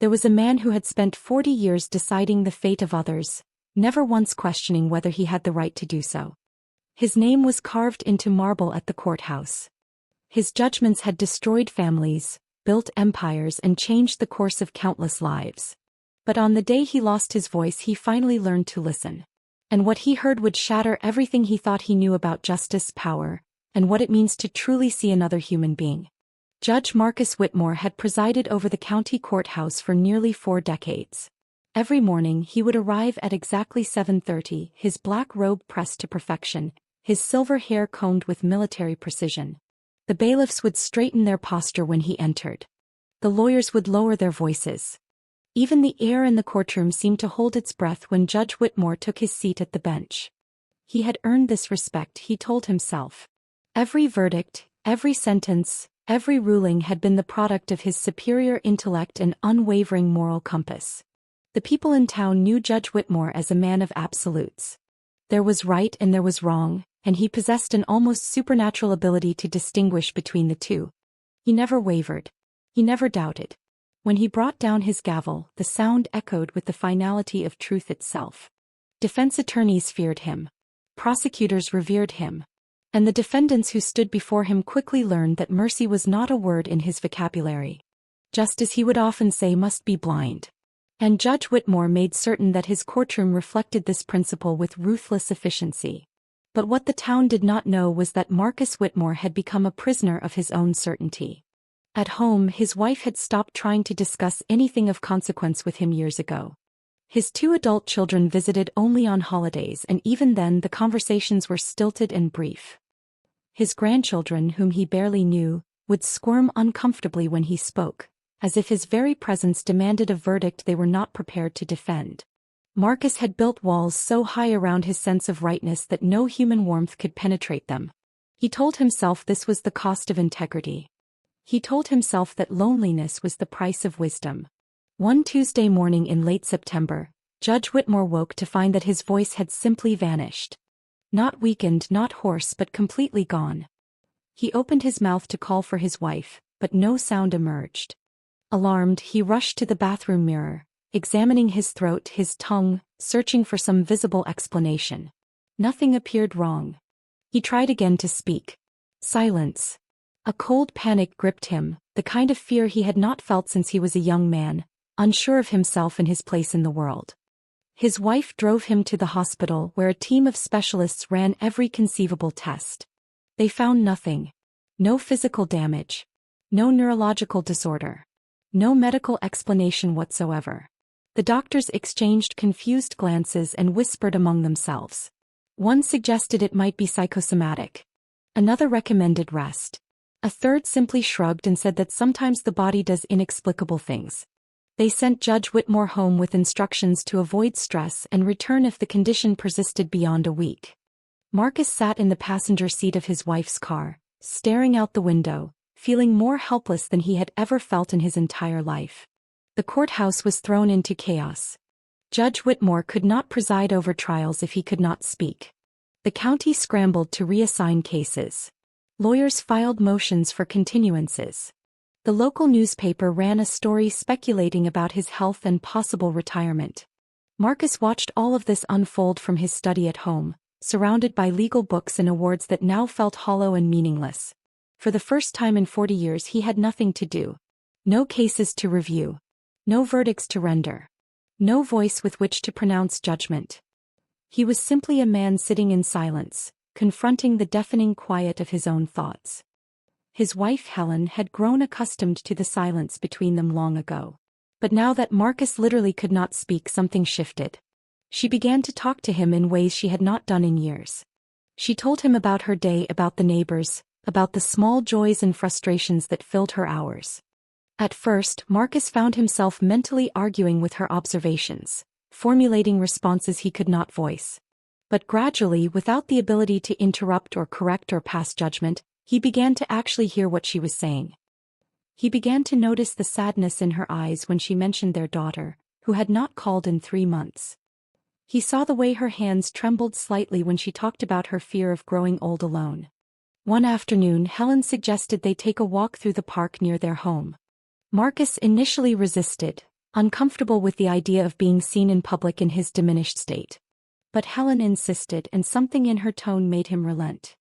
There was a man who had spent 40 years deciding the fate of others, never once questioning whether he had the right to do so. His name was carved into marble at the courthouse. His judgments had destroyed families, built empires, and changed the course of countless lives. But on the day he lost his voice, he finally learned to listen. And what he heard would shatter everything he thought he knew about justice, power, and what it means to truly see another human being. Judge Marcus Whitmore had presided over the county courthouse for nearly 4 decades. Every morning he would arrive at exactly 7:30, his black robe pressed to perfection, his silver hair combed with military precision. The bailiffs would straighten their posture when he entered. The lawyers would lower their voices. Even the air in the courtroom seemed to hold its breath when Judge Whitmore took his seat at the bench. He had earned this respect, he told himself. Every verdict, every sentence, every ruling had been the product of his superior intellect and unwavering moral compass. The people in town knew Judge Whitmore as a man of absolutes. There was right and there was wrong, and he possessed an almost supernatural ability to distinguish between the two. He never wavered. He never doubted. When he brought down his gavel, the sound echoed with the finality of truth itself. Defense attorneys feared him. Prosecutors revered him. And the defendants who stood before him quickly learned that mercy was not a word in his vocabulary. Justice, he would often say, must be blind. And Judge Whitmore made certain that his courtroom reflected this principle with ruthless efficiency. But what the town did not know was that Marcus Whitmore had become a prisoner of his own certainty. At home, his wife had stopped trying to discuss anything of consequence with him years ago. His 2 adult children visited only on holidays, and even then the conversations were stilted and brief. His grandchildren, whom he barely knew, would squirm uncomfortably when he spoke, as if his very presence demanded a verdict they were not prepared to defend. Marcus had built walls so high around his sense of rightness that no human warmth could penetrate them. He told himself this was the cost of integrity. He told himself that loneliness was the price of wisdom. One Tuesday morning in late September, Judge Whitmore woke to find that his voice had simply vanished. Not weakened, not hoarse, but completely gone. He opened his mouth to call for his wife, but no sound emerged. Alarmed, he rushed to the bathroom mirror, examining his throat, his tongue, searching for some visible explanation. Nothing appeared wrong. He tried again to speak. Silence. A cold panic gripped him, the kind of fear he had not felt since he was a young man, unsure of himself and his place in the world. His wife drove him to the hospital, where a team of specialists ran every conceivable test. They found nothing. No physical damage. No neurological disorder. No medical explanation whatsoever. The doctors exchanged confused glances and whispered among themselves. One suggested it might be psychosomatic. Another recommended rest. A third simply shrugged and said that sometimes the body does inexplicable things. They sent Judge Whitmore home with instructions to avoid stress and return if the condition persisted beyond a week. Marcus sat in the passenger seat of his wife's car, staring out the window, feeling more helpless than he had ever felt in his entire life. The courthouse was thrown into chaos. Judge Whitmore could not preside over trials if he could not speak. The county scrambled to reassign cases. Lawyers filed motions for continuances. The local newspaper ran a story speculating about his health and possible retirement. Marcus watched all of this unfold from his study at home, surrounded by legal books and awards that now felt hollow and meaningless. For the first time in 40 years he had nothing to do. No cases to review. No verdicts to render. No voice with which to pronounce judgment. He was simply a man sitting in silence, confronting the deafening quiet of his own thoughts. His wife Helen had grown accustomed to the silence between them long ago. But now that Marcus literally could not speak, something shifted. She began to talk to him in ways she had not done in years. She told him about her day, about the neighbors, about the small joys and frustrations that filled her hours. At first, Marcus found himself mentally arguing with her observations, formulating responses he could not voice. But gradually, without the ability to interrupt or correct or pass judgment, he began to actually hear what she was saying. He began to notice the sadness in her eyes when she mentioned their daughter, who had not called in 3 months. He saw the way her hands trembled slightly when she talked about her fear of growing old alone. One afternoon, Helen suggested they take a walk through the park near their home. Marcus initially resisted, uncomfortable with the idea of being seen in public in his diminished state. But Helen insisted, and something in her tone made him relent.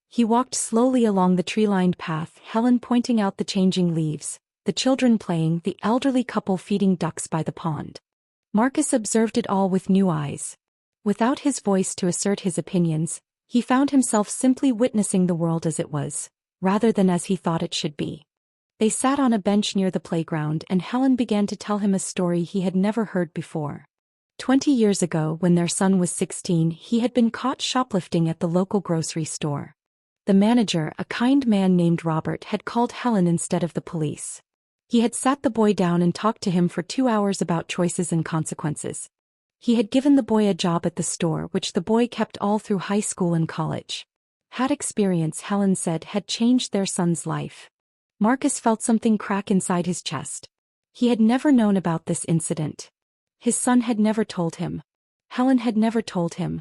He walked slowly along the tree-lined path, Helen pointing out the changing leaves, the children playing, the elderly couple feeding ducks by the pond. Marcus observed it all with new eyes. Without his voice to assert his opinions, he found himself simply witnessing the world as it was, rather than as he thought it should be. They sat on a bench near the playground, and Helen began to tell him a story he had never heard before. 20 years ago, when their son was 16, he had been caught shoplifting at the local grocery store. The manager, a kind man named Robert, had called Helen instead of the police. He had sat the boy down and talked to him for 2 hours about choices and consequences. He had given the boy a job at the store, which the boy kept all through high school and college. That experience, Helen said, had changed their son's life. Marcus felt something crack inside his chest. He had never known about this incident. His son had never told him. Helen had never told him.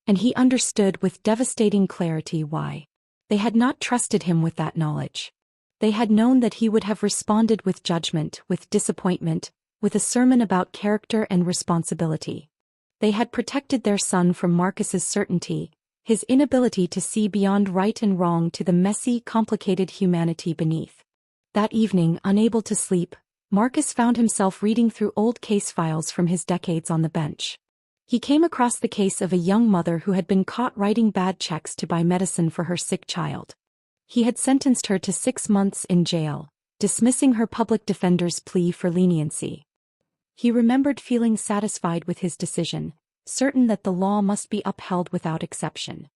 And he understood with devastating clarity why. They had not trusted him with that knowledge. They had known that he would have responded with judgment, with disappointment, with a sermon about character and responsibility. They had protected their son from Marcus's certainty, his inability to see beyond right and wrong to the messy, complicated humanity beneath. That evening, unable to sleep, Marcus found himself reading through old case files from his decades on the bench. He came across the case of a young mother who had been caught writing bad checks to buy medicine for her sick child. He had sentenced her to 6 months in jail, dismissing her public defender's plea for leniency. He remembered feeling satisfied with his decision, certain that the law must be upheld without exception.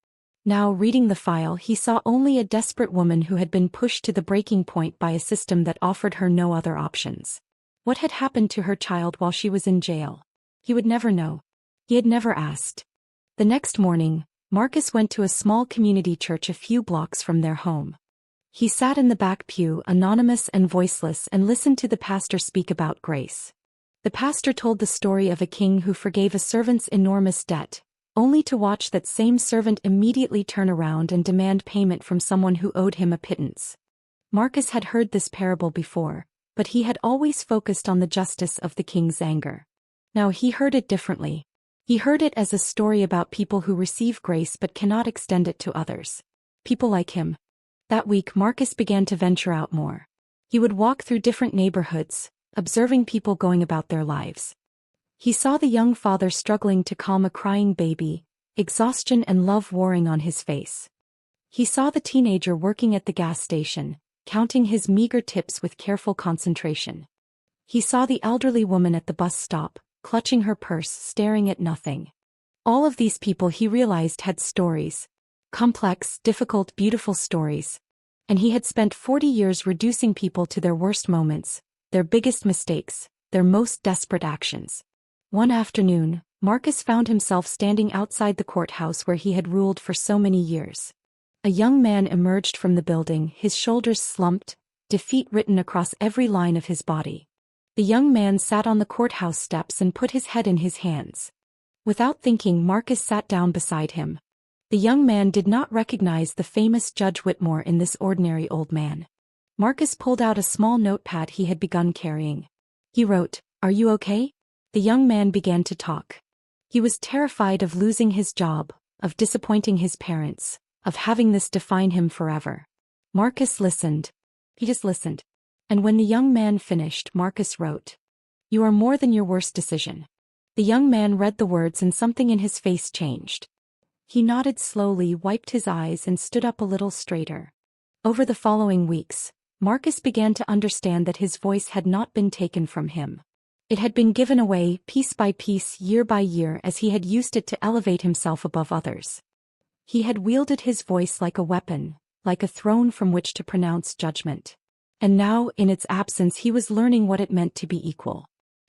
Now, reading the file, he saw only a desperate woman who had been pushed to the breaking point by a system that offered her no other options. What had happened to her child while she was in jail? He would never know. He had never asked. The next morning, Marcus went to a small community church a few blocks from their home. He sat in the back pew, anonymous and voiceless, and listened to the pastor speak about grace. The pastor told the story of a king who forgave a servant's enormous debt, only to watch that same servant immediately turn around and demand payment from someone who owed him a pittance. Marcus had heard this parable before, but he had always focused on the justice of the king's anger. Now he heard it differently. He heard it as a story about people who receive grace but cannot extend it to others. People like him. That week, Marcus began to venture out more. He would walk through different neighborhoods, observing people going about their lives. He saw the young father struggling to calm a crying baby, exhaustion and love warring on his face. He saw the teenager working at the gas station, counting his meager tips with careful concentration. He saw the elderly woman at the bus stop, clutching her purse, staring at nothing. All of these people, he realized, had stories. Complex, difficult, beautiful stories. And he had spent 40 years reducing people to their worst moments, their biggest mistakes, their most desperate actions. One afternoon, Marcus found himself standing outside the courthouse where he had ruled for so many years. A young man emerged from the building, his shoulders slumped, defeat written across every line of his body. The young man sat on the courthouse steps and put his head in his hands. Without thinking, Marcus sat down beside him. The young man did not recognize the famous Judge Whitmore in this ordinary old man. Marcus pulled out a small notepad he had begun carrying. He wrote, "Are you okay?" The young man began to talk. He was terrified of losing his job, of disappointing his parents, of having this define him forever. Marcus listened. He just listened. And when the young man finished, Marcus wrote, "You are more than your worst decision." The young man read the words and something in his face changed. He nodded slowly, wiped his eyes, and stood up a little straighter. Over the following weeks, Marcus began to understand that his voice had not been taken from him. It had been given away, piece by piece, year by year, as he had used it to elevate himself above others. He had wielded his voice like a weapon, like a throne from which to pronounce judgment. And now, in its absence, he was learning what it meant to be equal.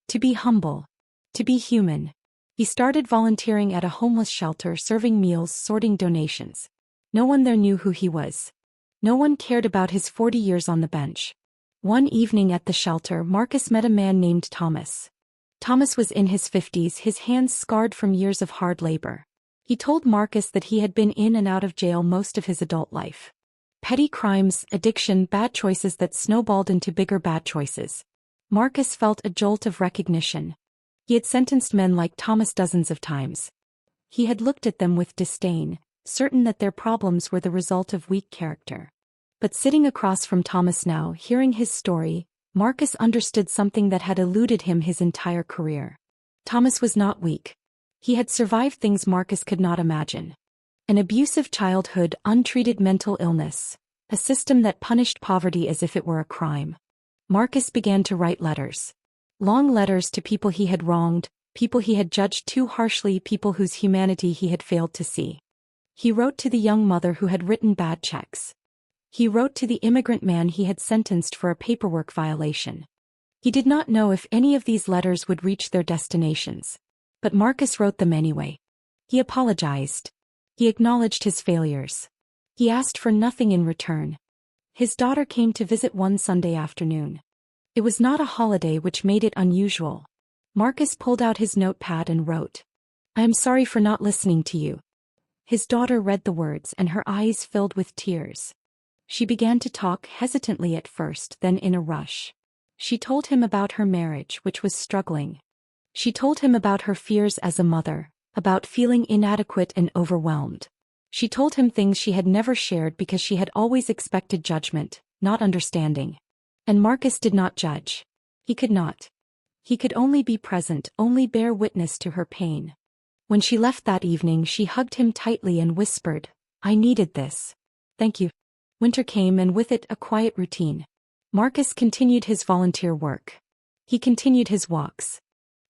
To be humble. To be human. He started volunteering at a homeless shelter, serving meals, sorting donations. No one there knew who he was. No one cared about his 40 years on the bench. One evening at the shelter, Marcus met a man named Thomas. Thomas was in his 50s, his hands scarred from years of hard labor. He told Marcus that he had been in and out of jail most of his adult life. Petty crimes, addiction, bad choices that snowballed into bigger bad choices. Marcus felt a jolt of recognition. He had sentenced men like Thomas dozens of times. He had looked at them with disdain, certain that their problems were the result of weak character. But sitting across from Thomas now, hearing his story, Marcus understood something that had eluded him his entire career. Thomas was not weak. He had survived things Marcus could not imagine. An abusive childhood, untreated mental illness, a system that punished poverty as if it were a crime. Marcus began to write letters. Long letters to people he had wronged, people he had judged too harshly, people whose humanity he had failed to see. He wrote to the young mother who had written bad checks. He wrote to the immigrant man he had sentenced for a paperwork violation. He did not know if any of these letters would reach their destinations. But Marcus wrote them anyway. He apologized. He acknowledged his failures. He asked for nothing in return. His daughter came to visit one Sunday afternoon. It was not a holiday, which made it unusual. Marcus pulled out his notepad and wrote, "I am sorry for not listening to you." His daughter read the words and her eyes filled with tears. She began to talk, hesitantly at first, then in a rush. She told him about her marriage, which was struggling. She told him about her fears as a mother, about feeling inadequate and overwhelmed. She told him things she had never shared because she had always expected judgment, not understanding. And Marcus did not judge. He could not. He could only be present, only bear witness to her pain. When she left that evening, she hugged him tightly and whispered, "I needed this. Thank you." Winter came, and with it a quiet routine. Marcus continued his volunteer work. He continued his walks.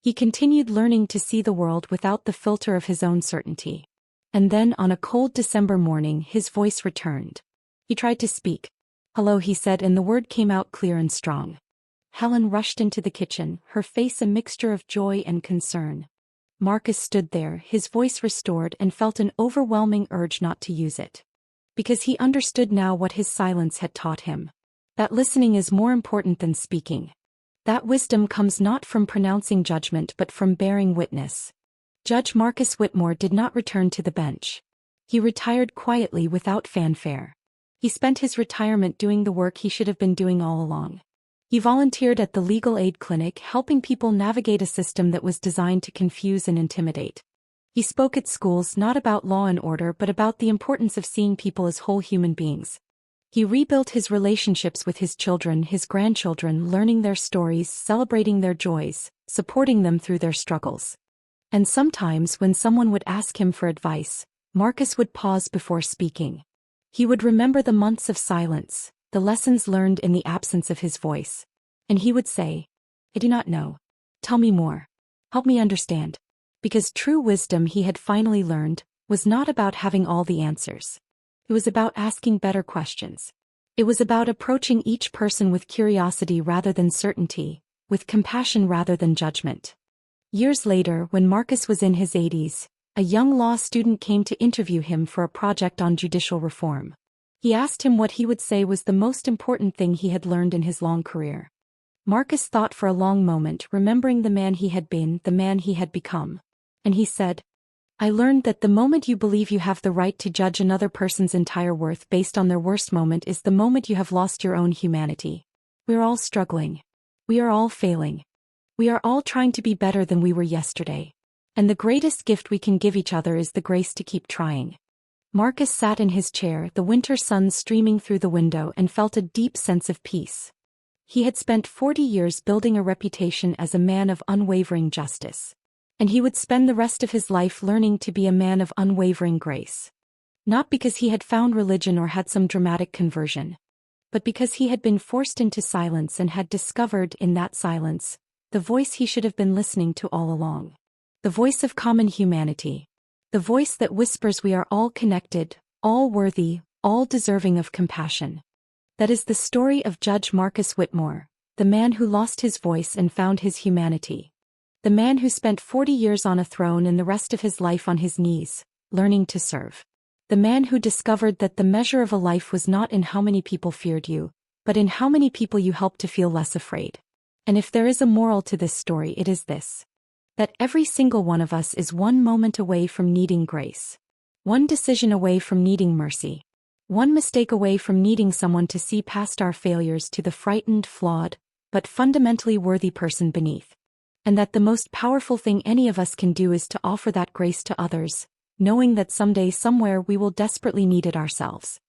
He continued learning to see the world without the filter of his own certainty. And then on a cold December morning his voice returned. He tried to speak. "Hello," he said, and the word came out clear and strong. Helen rushed into the kitchen, her face a mixture of joy and concern. Marcus stood there, his voice restored, and felt an overwhelming urge not to use it. Because he understood now what his silence had taught him. That listening is more important than speaking. That wisdom comes not from pronouncing judgment but from bearing witness. Judge Marcus Whitmore did not return to the bench. He retired quietly without fanfare. He spent his retirement doing the work he should have been doing all along. He volunteered at the legal aid clinic, helping people navigate a system that was designed to confuse and intimidate. He spoke at schools not about law and order but about the importance of seeing people as whole human beings. He rebuilt his relationships with his children, his grandchildren, learning their stories, celebrating their joys, supporting them through their struggles. And sometimes when someone would ask him for advice, Marcus would pause before speaking. He would remember the months of silence, the lessons learned in the absence of his voice. And he would say, "I do not know. Tell me more. Help me understand." Because true wisdom, he had finally learned, was not about having all the answers. It was about asking better questions. It was about approaching each person with curiosity rather than certainty, with compassion rather than judgment. Years later, when Marcus was in his 80s, a young law student came to interview him for a project on judicial reform. He asked him what he would say was the most important thing he had learned in his long career. Marcus thought for a long moment, remembering the man he had been, the man he had become. And he said, "I learned that the moment you believe you have the right to judge another person's entire worth based on their worst moment is the moment you have lost your own humanity. We're all struggling. We are all failing. We are all trying to be better than we were yesterday. And the greatest gift we can give each other is the grace to keep trying." Marcus sat in his chair, the winter sun streaming through the window, and felt a deep sense of peace. He had spent 40 years building a reputation as a man of unwavering justice. And he would spend the rest of his life learning to be a man of unwavering grace. Not because he had found religion or had some dramatic conversion, but because he had been forced into silence and had discovered in that silence the voice he should have been listening to all along. The voice of common humanity. The voice that whispers we are all connected, all worthy, all deserving of compassion. That is the story of Judge Marcus Whitmore, the man who lost his voice and found his humanity. The man who spent 40 years on a throne and the rest of his life on his knees, learning to serve. The man who discovered that the measure of a life was not in how many people feared you, but in how many people you helped to feel less afraid. And if there is a moral to this story, it is this: that every single one of us is one moment away from needing grace. One decision away from needing mercy. One mistake away from needing someone to see past our failures to the frightened, flawed, but fundamentally worthy person beneath. And that the most powerful thing any of us can do is to offer that grace to others, knowing that someday somewhere we will desperately need it ourselves.